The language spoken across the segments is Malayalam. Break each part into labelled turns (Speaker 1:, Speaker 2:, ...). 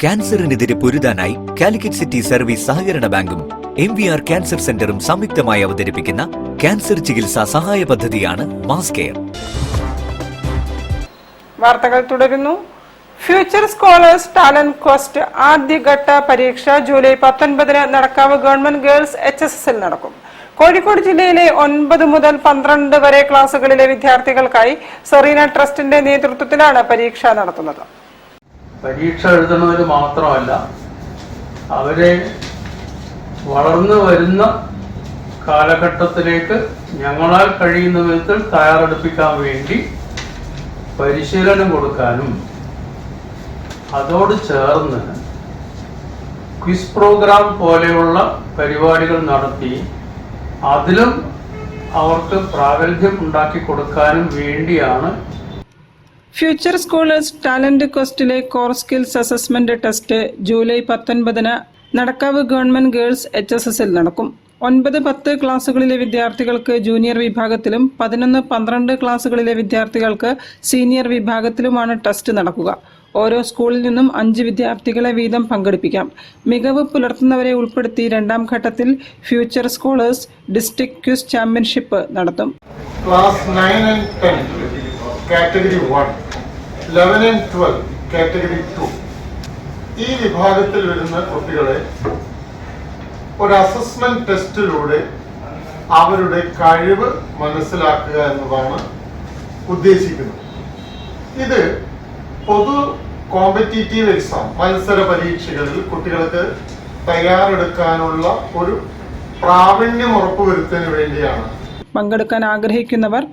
Speaker 1: ക്യാൻസറിനെതിരെ പൊരുതാനായി കാലിക്കറ്റ് സിറ്റി സർവീസ് സഹകരണ ബാങ്കും MVR ക്യാൻസർ സെന്ററും സംയുക്തമായി അവതരിപ്പിക്കുന്ന ക്യാൻസർ ചികിത്സാ സഹായ പദ്ധതിയാണ് മാസ് കെയർ.
Speaker 2: വാർത്തകൾ തുടരുന്നു. ഫ്യൂച്ചർ സ്കോളേഴ്സ് ടാലന്റ് ക്വസ്റ്റ് ആദ്യഘട്ട പരീക്ഷ ജൂലൈ 19 നടക്കാവ് ഗവൺമെന്റ് ഗേൾസ് HSSൽ നടക്കും. കോഴിക്കോട് ജില്ലയിലെ 9 മുതൽ 12 വരെ ക്ലാസുകളിലെ വിദ്യാർത്ഥികൾക്കായി സെറീന ട്രസ്റ്റിന്റെ നേതൃത്വത്തിലാണ് പരീക്ഷ നടത്തുന്നത്.
Speaker 3: പരീക്ഷ എഴുതുന്നതിന് മാത്രമല്ല, അവരെ വളർന്നു വരുന്ന കാലഘട്ടത്തിലേക്ക് ഞങ്ങളാൽ കഴിയുന്ന വിധത്തിൽ തയ്യാറെടുപ്പിക്കാൻ വേണ്ടി പരിശീലനം കൊടുക്കാനും അതോട് ചേർന്ന് ക്വിസ് പ്രോഗ്രാം പോലെയുള്ള പരിപാടികൾ നടത്തി അതിലും അവർക്ക് പ്രാഗൽഭ്യം ഉണ്ടാക്കി കൊടുക്കാനും വേണ്ടിയാണ്
Speaker 2: ഫ്യൂച്ചർ സ്കോളേഴ്സ് ടാലന്റ് ക്വസ്റ്റിലെ core skills assessment test July 19 Nadakkavu government girls HSSൽ നടക്കും. 9-10 ക്ലാസുകളിലെ വിദ്യാർത്ഥികൾക്ക് ജൂനിയർ വിഭാഗത്തിലും 11-12 ക്ലാസുകളിലെ വിദ്യാർത്ഥികൾക്ക് സീനിയർ വിഭാഗത്തിലുമാണ് ടെസ്റ്റ് നടക്കുക. ഓരോ സ്കൂളിൽ നിന്നും 5 വിദ്യാർത്ഥികളെ വീതം പങ്കെടുപ്പിക്കാം. മികവ് പുലർത്തുന്നവരെ ഉൾപ്പെടുത്തി 2ാം ഘട്ടത്തിൽ future scholars district quiz championship നടത്തും.
Speaker 4: Class 9 and 10 category 1, 11 and 12 category 2 ഈ വിഭാഗത്തിൽ വരുന്ന കുട്ടികളെ ഒരു അസസ്മെന്റ് ടെസ്റ്റിലൂടെ അവരുടെ കഴിവ് മനസ്സിലാക്കുക എന്നതാണ് ഉദ്ദേശിക്കുന്നത്. ഇത് പൊതു കോമ്പറ്റീറ്റീവ് എക്സാം മത്സര പരീക്ഷകളിൽ കുട്ടികൾക്ക് തയ്യാറെടുക്കാനുള്ള ഒരു പ്രാവീണ്യം ഉറപ്പുവരുത്തുന്നതിന് വേണ്ടിയാണ്.
Speaker 2: പങ്കെടുക്കാൻ ആഗ്രഹിക്കുന്നവർ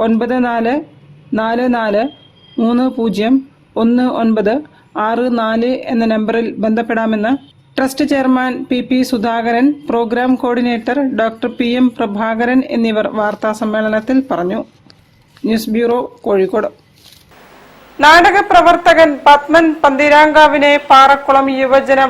Speaker 2: 9444301964 എന്ന നമ്പറിൽ ബന്ധപ്പെടാമെന്ന് trust chairman PP Sudhakaran, programme coordinator doctor PM Prabhakaran എന്നിവർ വാർത്താ സമ്മേളനത്തിൽ പറഞ്ഞു. News bureau, Kozhikode. നാടക പ്രവർത്തകൻ പത്മൻ പന്തീരാങ്കാവിനെ പാറക്കുളം യുവജന